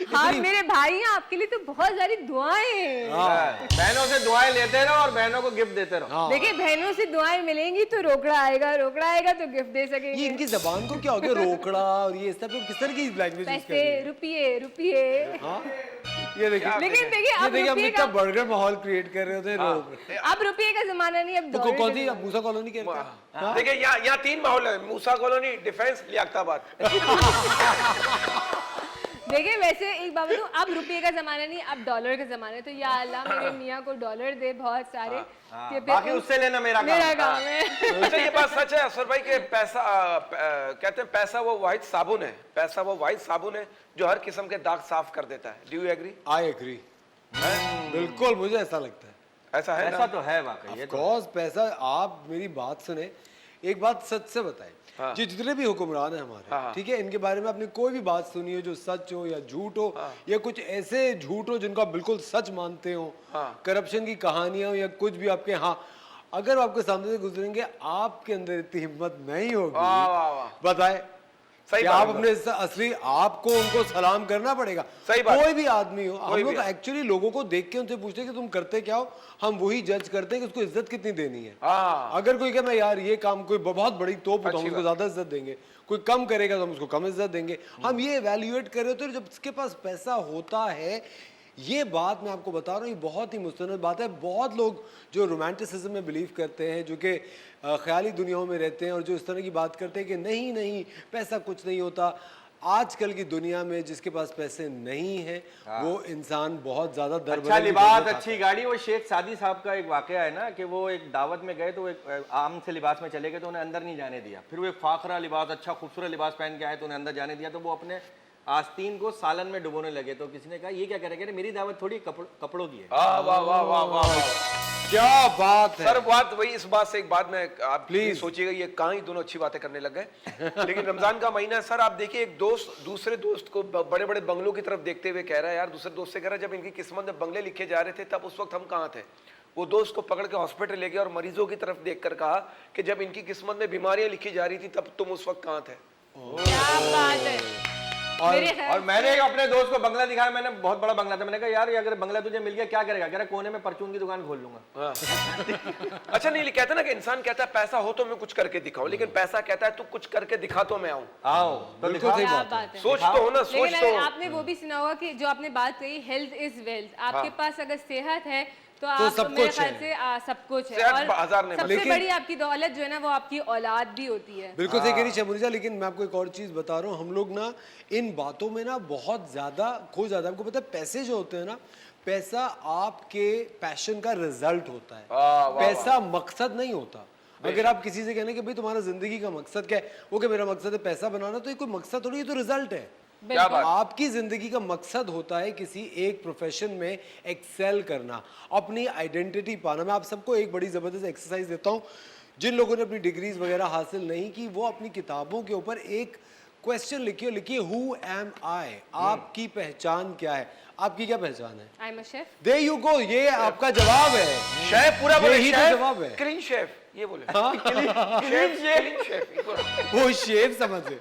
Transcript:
हाँ मेरे भाई हैं, आपके लिए तो बहुत सारी दुआएं हैं। बहनों से दुआएं लेते रहो और बहनों को गिफ्ट देते रहो। देखिए बहनों से दुआएं मिलेंगी तो रोकड़ा आएगा, रोकड़ा आएगा तो गिफ्ट दे ये सकेंगे। इनकी जबान को क्या हो गया, रोकड़ा और ये सब किस तरह की लैंग्वेज यूज कर रही पैसे है? रुपये रुपये। हाँ ये देखिए, लेकिन देखिए अब हम रुपये इतना का, बर्गर माहौल क्रिएट कर रहे होते हैं। अब रुपये का जमाना नहीं, अब तो डॉलर कौन का सी जमाना। मूसा कॉलोनी कहते हैं? देखिए यहाँ 3 माहौल है, मूसा कॉलोनी, डिफेंस, लियाकताबाद। देखिए वैसे एक बात बताऊं, अब रुपये का जमाना नहीं, अब डॉलर का जमाना है। तो या अल्लाह मेरे मियाँ को डॉलर दे बहुत सारे, कि फिर बाकी उससे लेना मेरा काम है। अच्छा ये बात सच है असर भाई के पैसा कहते हैं पैसा वो वाहिद साबुन है, पैसा वो वाहिद साबुन है जो हर किस्म के दाग साफ कर देता है। Do you agree? I agree, बिल्कुल मुझे ऐसा लगता है। ऐसा है, ऐसा तो है वाकई। ऑफ कोर्स पैसा, आप मेरी बात सुने, एक बात सच से बताएं, जो जितने भी हुक्मरान हैं हमारे, ठीक है, इनके बारे में आपने कोई भी बात सुनी हो जो सच हो या झूठ हो, या कुछ ऐसे झूठ हो जिनको आप बिल्कुल सच मानते हो, करप्शन की कहानियां हो या कुछ भी आपके, हाँ अगर वो आपके सामने से गुजरेंगे आपके अंदर इतनी हिम्मत नहीं होगी, बताए सही कि बात आप अपने असली आपको उनको सलाम करना पड़ेगा। सही बात। कोई भी आदमी हो, हम लोग एक्चुअली लोगों को देख के उनसे पूछते हैं कि तुम करते क्या हो, हम वही जज करते हैं कि उसको इज्जत कितनी देनी है। अगर कोई कहे मैं यार ये काम कोई बहुत बड़ी तोप उठाऊं, उसको ज्यादा इज्जत देंगे, कोई कम करेगा तो हम उसको कम इज्जत देंगे। हम ये इवैल्यूएट कर रहे होते हैं जब उसके पास पैसा होता है। ये बात मैं आपको बता रहा हूँ, ये बहुत ही मुस्तनद बात है। बहुत लोग जो रोमांटिसिज्म में बिलीव करते हैं, जो कि ख्याली दुनियाओं में रहते हैं और जो इस तरह की बात करते हैं कि नहीं नहीं पैसा कुछ नहीं होता, आजकल की दुनिया में जिसके पास पैसे नहीं है वो इंसान बहुत ज्यादा अच्छा लिबास, अच्छी गाड़ी। वो शेख सादी साहब का एक वाकया है ना कि वो एक दावत में गए तो एक आम से लिबास में चले गए तो उन्हें अंदर नहीं जाने दिया। फिर वो एक फाखरा लिबास, अच्छा खूबसूरत लिबास पहन के आए तो उन्हें अंदर जाने दिया। तो वो अपने आस्तीन को सालन में डुबोने लगे। तो किसी ने कहा ये क्या कह रहे हैं? मेरी दावत थोड़ी कपड़ों की है। वाह वाह वाह वाह, क्या बात है सर। बात वही, इस बात से एक बात में आप प्लीज सोचिएगा, ये कहाँ ही दोनों अच्छी बातें करने लग गए। लेकिन रमजान का महीना है सर, आप देखिए एक दोस्त दूसरे दोस्त को बड़े बड़े बंगलों की तरफ देखते हुए कह रहा है, यार दूसरे दोस्त से कह रहा है जब इनकी किस्मत में बंगले लिखे जा रहे थे तब उस वक्त हम कहाँ थे। वो दोस्त को पकड़ के हॉस्पिटल ले गया और मरीजों की तरफ देखकर कहा कि जब इनकी किस्मत में बीमारियां लिखी जा रही थी तब तुम उस वक्त कहाँ थे। क्या बात है। और मैंने अपने दोस्त को बंगला दिखाया, मैंने बहुत बड़ा बंगला था, मैंने कहा यार ये अगर बंगला तुझे मिल गया क्या करेगा? कह रहा कोने में परचून की दुकान खोल लूंगा। अच्छा नहीं कहता ना कि इंसान कहता है पैसा हो तो मैं कुछ करके दिखाऊं, लेकिन पैसा कहता है तू कुछ करके दिखा तो मैं आऊं। तो क्या बात है। सोच तो हो ना, सोच लेकिन तो। आपने वो भी सुना होगा कि जो आपने बात कही, हेल्थ इज वेल्थ। आपके पास अगर सेहत है तो आप सब मेरे कुछ ख्याल है। से सब कुछ है। सेहत और हजार नेमत। सबसे बड़ी आपकी दौलत जो है ना वो आपकी औलाद भी होती है। बिल्कुल सही कह रही शमुनिजा। लेकिन मैं आपको एक और चीज बता रहा हूँ, हम लोग ना इन बातों में ना बहुत ज्यादा खो जाता है। आपको पता है पैसे जो होते हैं ना, पैसा आपके पैशन का रिजल्ट होता है, पैसा मकसद नहीं होता। अगर आप किसी से कहने कि भाई तुम्हारा जिंदगी का मकसद क्या है, वो कि मेरा मकसद है पैसा बनाना, तो ये कोई मकसद थोड़ी, ये तो रिजल्ट है। क्या बात? आपकी जिंदगी का मकसद होता है किसी एक प्रोफेशन में एक्सेल करना, अपनी आइडेंटिटी पाना। मैं आप सबको एक बड़ी जबरदस्त एक्सरसाइज देता हूँ। जिन लोगों ने अपनी डिग्रीज वगैरह हासिल नहीं की, वो अपनी किताबों के ऊपर एक क्वेश्चन लिखिए हु एम आई, आपकी पहचान क्या है? आपकी क्या पहचान है? I am a chef. There you go, ये आपका जवाब है। शेफ पूरा बोले, यही तो जवाब है। क्लीन शेफ ये बोले। क्लीन शेफ वो शेफ समझे।